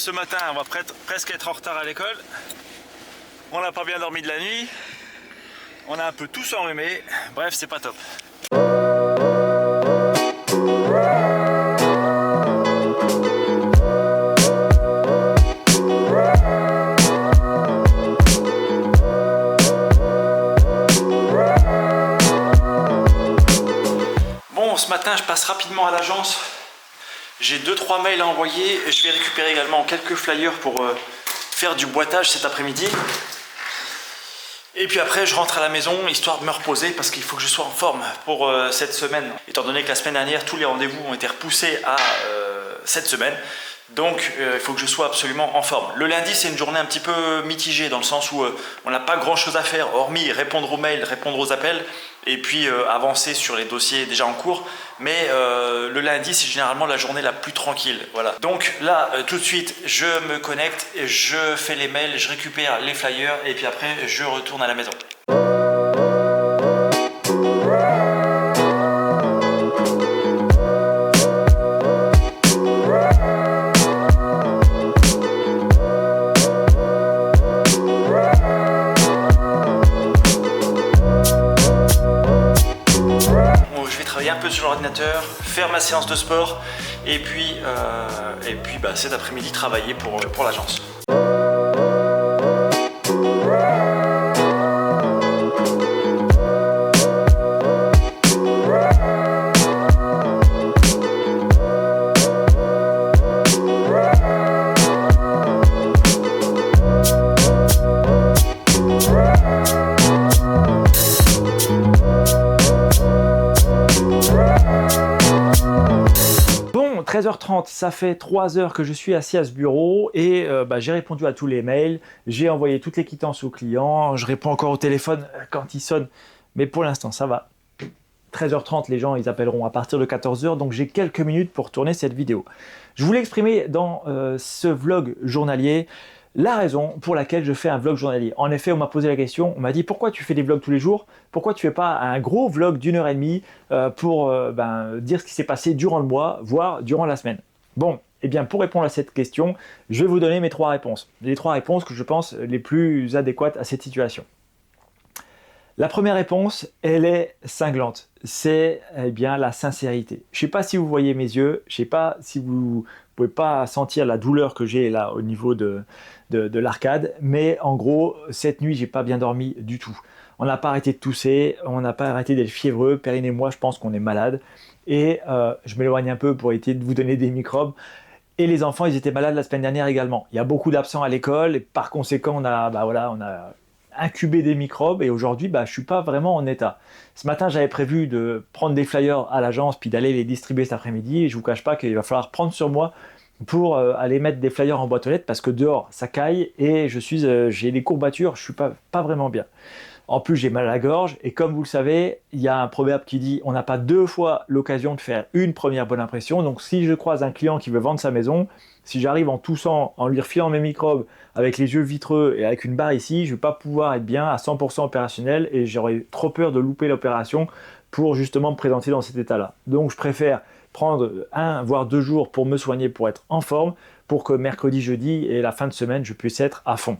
ce matin, on va presque être en retard à l'école. On n'a pas bien dormi de la nuit. On a un peu tous enrhumé. Bref, c'est pas top. Bon, ce matin, je passe rapidement à l'agence. J'ai 2-3 mails à envoyer. Je vais récupérer également quelques flyers pour faire du boitage cet après-midi. Et puis après, je rentre à la maison, histoire de me reposer, parce qu'il faut que je sois en forme pour cette semaine. Étant donné que la semaine dernière, tous les rendez-vous ont été repoussés à cette semaine. Donc, il faut que je sois absolument en forme. Le lundi, c'est une journée un petit peu mitigée, dans le sens où on n'a pas grand-chose à faire, hormis répondre aux mails, répondre aux appels, et puis avancer sur les dossiers déjà en cours. Mais le lundi, c'est généralement la journée la plus tranquille. Voilà. Donc là, tout de suite, je me connecte, je fais les mails, je récupère les flyers, et puis après, je retourne à la maison. Un peu sur l'ordinateur, faire ma séance de sport et puis cet après-midi travailler pour l'agence. Bon, 13h30, ça fait 3 heures que je suis assis à ce bureau et j'ai répondu à tous les mails, j'ai envoyé toutes les quittances aux clients, je réponds encore au téléphone quand il sonne, mais pour l'instant ça va. 13h30, les gens ils appelleront à partir de 14h, donc j'ai quelques minutes pour tourner cette vidéo. Je voulais exprimer dans ce vlog journalier la raison pour laquelle je fais un vlog journalier. En effet, on m'a posé la question, on m'a dit pourquoi tu fais des vlogs tous les jours? Pourquoi tu fais pas un gros vlog d'1h30 pour dire ce qui s'est passé durant le mois, voire durant la semaine? Bon, eh bien pour répondre à cette question, je vais vous donner mes 3 réponses. Les 3 réponses que je pense les plus adéquates à cette situation. La première réponse, elle est cinglante. C'est bien la sincérité. Je ne sais pas si vous voyez mes yeux, je ne sais pas si vous pouvez pas sentir la douleur que j'ai là au niveau de l'arcade, mais en gros, cette nuit, j'ai pas bien dormi du tout. On n'a pas arrêté de tousser, on n'a pas arrêté d'être fiévreux. Perrine et moi, je pense qu'on est malade. Et je m'éloigne un peu pour éviter de vous donner des microbes. Et les enfants, ils étaient malades la semaine dernière également. Il y a beaucoup d'absents à l'école et par conséquent, on a incubé des microbes et aujourd'hui, je ne suis pas vraiment en état. Ce matin, j'avais prévu de prendre des flyers à l'agence puis d'aller les distribuer cet après-midi et je ne vous cache pas qu'il va falloir prendre sur moi pour aller mettre des flyers en boîte aux lettres parce que dehors, ça caille et j'ai des courbatures, je ne suis pas vraiment bien. En plus, j'ai mal à la gorge et comme vous le savez, il y a un proverbe qui dit on n'a pas 2 fois l'occasion de faire une première bonne impression. Donc si je croise un client qui veut vendre sa maison, si j'arrive en toussant, en lui refilant mes microbes, avec les yeux vitreux et avec une barre ici, je ne vais pas pouvoir être bien à 100% opérationnel et j'aurais trop peur de louper l'opération pour justement me présenter dans cet état-là. Donc je préfère prendre 1 voire 2 jours pour me soigner, pour être en forme, pour que mercredi, jeudi et la fin de semaine, je puisse être à fond.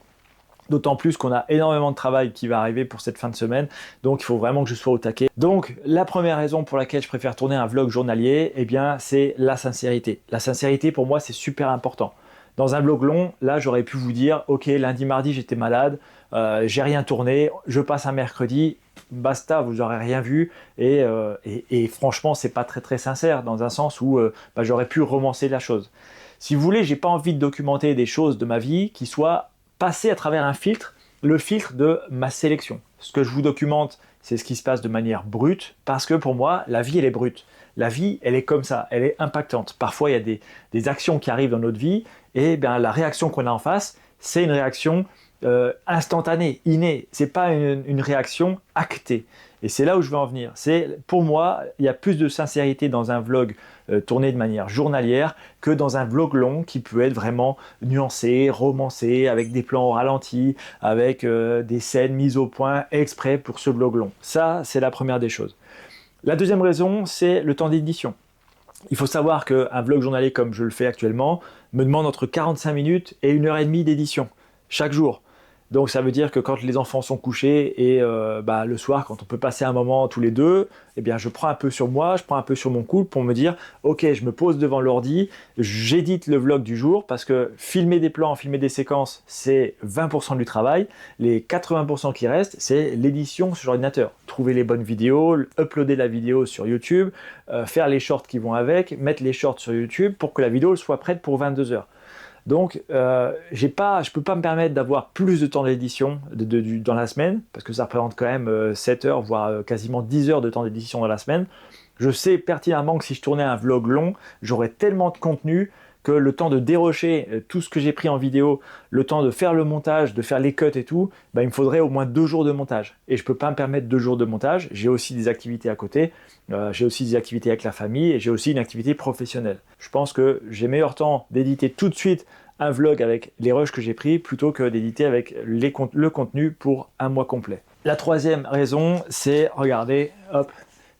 D'autant plus qu'on a énormément de travail qui va arriver pour cette fin de semaine, donc il faut vraiment que je sois au taquet. Donc la première raison pour laquelle je préfère tourner un vlog journalier, c'est la sincérité. La sincérité pour moi c'est super important. Dans un vlog long, là j'aurais pu vous dire, ok lundi, mardi j'étais malade, j'ai rien tourné, je passe un mercredi, basta, vous n'aurez rien vu et franchement c'est pas très sincère dans un sens où j'aurais pu romancer la chose. Si vous voulez, j'ai pas envie de documenter des choses de ma vie qui soient passer à travers un filtre, le filtre de ma sélection. Ce que je vous documente, c'est ce qui se passe de manière brute, parce que pour moi, la vie, elle est brute. La vie, elle est comme ça, elle est impactante. Parfois, il y a des actions qui arrivent dans notre vie, et la réaction qu'on a en face, c'est une réaction instantanée, innée. C'est pas une réaction actée. Et c'est là où je veux en venir. Pour moi, il y a plus de sincérité dans un vlog tourné de manière journalière que dans un vlog long qui peut être vraiment nuancé, romancé, avec des plans au ralenti, avec des scènes mises au point exprès pour ce vlog long. Ça, c'est la première des choses. La deuxième raison, c'est le temps d'édition. Il faut savoir qu'un vlog journalier comme je le fais actuellement me demande entre 45 minutes et 1h30 d'édition chaque jour. Donc ça veut dire que quand les enfants sont couchés et le soir, quand on peut passer un moment tous les deux, eh bien je prends un peu sur moi, je prends un peu sur mon couple pour me dire ok, je me pose devant l'ordi, j'édite le vlog du jour parce que filmer des plans, filmer des séquences, c'est 20% du travail. Les 80% qui restent, c'est l'édition sur ordinateur. Trouver les bonnes vidéos, uploader la vidéo sur YouTube, faire les shorts qui vont avec, mettre les shorts sur YouTube pour que la vidéo soit prête pour 22 heures. Donc, je ne peux pas me permettre d'avoir plus de temps d'édition dans la semaine, parce que ça représente quand même 7 heures, voire quasiment 10 heures de temps d'édition dans la semaine. Je sais pertinemment que si je tournais un vlog long, j'aurais tellement de contenu que le temps de dérocher tout ce que j'ai pris en vidéo, le temps de faire le montage, de faire les cuts et tout, il me faudrait au moins 2 jours de montage. Et je ne peux pas me permettre 2 jours de montage. J'ai aussi des activités à côté, j'ai aussi des activités avec la famille et j'ai aussi une activité professionnelle. Je pense que j'ai meilleur temps d'éditer tout de suite un vlog avec les rushs que j'ai pris plutôt que d'éditer avec le contenu pour un mois complet. La troisième raison, c'est, regardez, hop,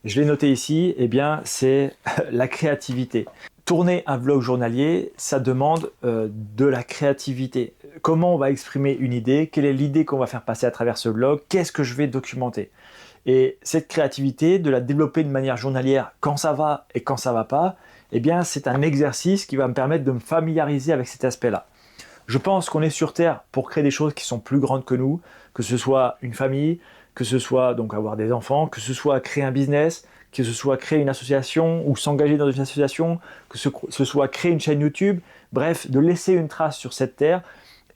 je l'ai noté ici, c'est la créativité. Tourner un vlog journalier, ça demande de la créativité. Comment on va exprimer une idée? Quelle est l'idée qu'on va faire passer à travers ce vlog? Qu'est-ce que je vais documenter? Et cette créativité, de la développer de manière journalière quand ça va et quand ça va pas, c'est un exercice qui va me permettre de me familiariser avec cet aspect-là. Je pense qu'on est sur Terre pour créer des choses qui sont plus grandes que nous, que ce soit une famille, que ce soit donc avoir des enfants, que ce soit créer un business, que ce soit créer une association ou s'engager dans une association, que ce soit créer une chaîne YouTube, bref, de laisser une trace sur cette terre.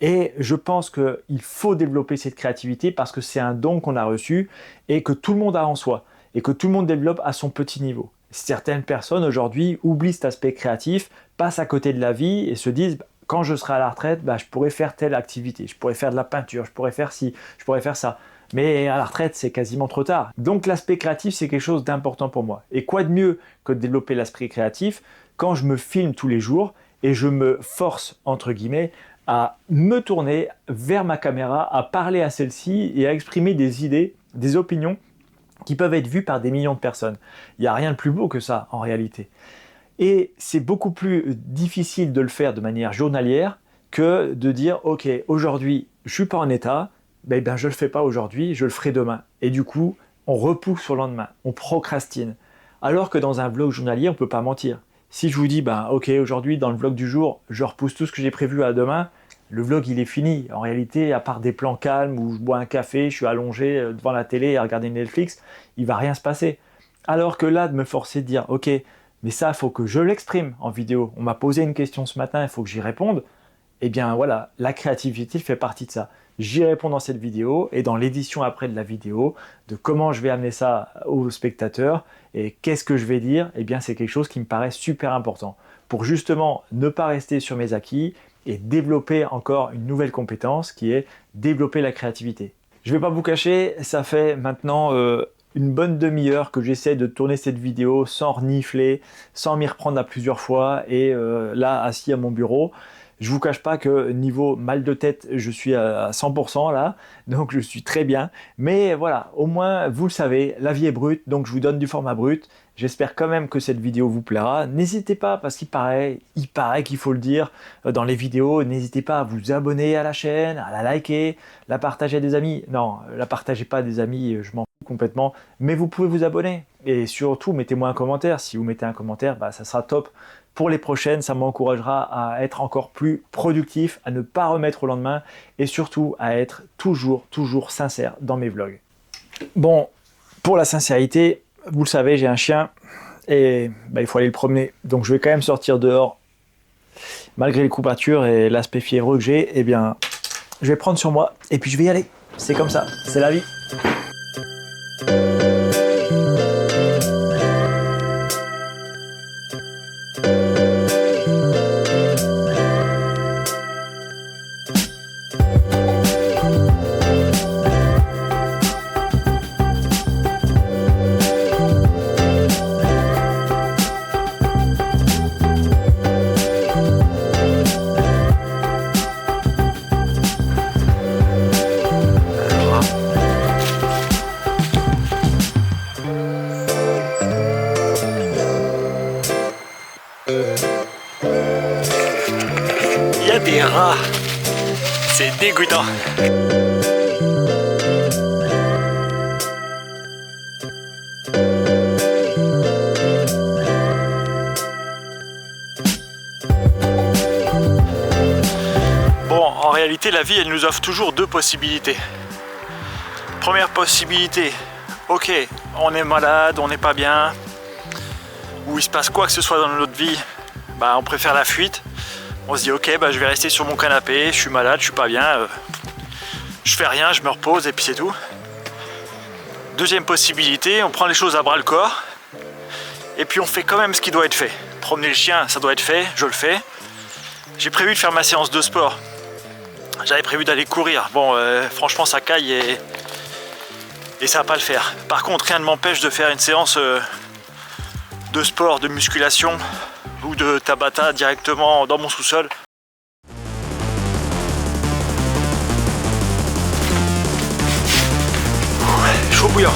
Et je pense qu'il faut développer cette créativité parce que c'est un don qu'on a reçu et que tout le monde a en soi et que tout le monde développe à son petit niveau. Certaines personnes aujourd'hui oublient cet aspect créatif, passent à côté de la vie et se disent quand je serai à la retraite, je pourrais faire telle activité, je pourrais faire de la peinture, je pourrais faire ci, je pourrais faire ça. Mais à la retraite, c'est quasiment trop tard. Donc l'aspect créatif, c'est quelque chose d'important pour moi. Et quoi de mieux que de développer l'aspect créatif quand je me filme tous les jours et je me force, entre guillemets, à me tourner vers ma caméra, à parler à celle-ci et à exprimer des idées, des opinions qui peuvent être vues par des millions de personnes. Il n'y a rien de plus beau que ça, en réalité. Et c'est beaucoup plus difficile de le faire de manière journalière que de dire « Ok, aujourd'hui, je ne suis pas en état, je ne le fais pas aujourd'hui, je le ferai demain. » Et du coup, on repousse sur le lendemain, on procrastine. Alors que dans un vlog journalier, on ne peut pas mentir. Si je vous dis « Ok, aujourd'hui, dans le vlog du jour, je repousse tout ce que j'ai prévu à demain », le vlog, il est fini. En réalité, à part des plans calmes où je bois un café, je suis allongé devant la télé à regarder Netflix, il ne va rien se passer. Alors que là, de me forcer de dire « Ok, mais ça, il faut que je l'exprime en vidéo. On m'a posé une question ce matin, il faut que j'y réponde. » Voilà, la créativité fait partie de ça. J'y réponds dans cette vidéo et dans l'édition après de la vidéo, de comment je vais amener ça aux spectateurs et qu'est-ce que je vais dire, c'est quelque chose qui me paraît super important pour justement ne pas rester sur mes acquis et développer encore une nouvelle compétence qui est développer la créativité. Je ne vais pas vous cacher, ça fait maintenant une bonne demi-heure que j'essaie de tourner cette vidéo sans renifler, sans m'y reprendre à plusieurs fois et là, assis à mon bureau. Je vous cache pas que niveau mal de tête, je suis à 100% là, donc je suis très bien. Mais voilà, au moins vous le savez, la vie est brute, donc je vous donne du format brut. J'espère quand même que cette vidéo vous plaira. N'hésitez pas, parce qu'il paraît qu'il faut le dire dans les vidéos, n'hésitez pas à vous abonner à la chaîne, à la liker, la partager à des amis. Non, la partagez pas à des amis, je m'en fous complètement, mais vous pouvez vous abonner. Et surtout, mettez-moi un commentaire. Si vous mettez un commentaire, ça sera top. Pour les prochaines, ça m'encouragera à être encore plus productif, à ne pas remettre au lendemain et surtout à être toujours sincère dans mes vlogs. Bon, pour la sincérité, vous le savez, j'ai un chien et il faut aller le promener. Donc je vais quand même sortir dehors. Malgré les courbatures et l'aspect fiévreux que j'ai, je vais prendre sur moi et puis je vais y aller. C'est comme ça, c'est la vie. C'est dégoûtant. Bon, en réalité, la vie, elle nous offre toujours deux possibilités. Première possibilité, ok, on est malade, on n'est pas bien, ou il se passe quoi que ce soit dans notre vie, bah, on préfère la fuite. On se dit ok, bah, je vais rester sur mon canapé, je suis malade, je suis pas bien, je fais rien, je me repose et puis c'est tout. Deuxième possibilité, on prend les choses à bras le corps et puis on fait quand même ce qui doit être fait. Promener le chien, ça doit être fait, je le fais. J'ai prévu de faire ma séance de sport. J'avais prévu d'aller courir. Bon, franchement, ça caille et ça va pas le faire. Par contre, rien ne m'empêche de faire une séance de sport, de musculation ou de Tabata directement dans mon sous-sol. Chaud bouillant.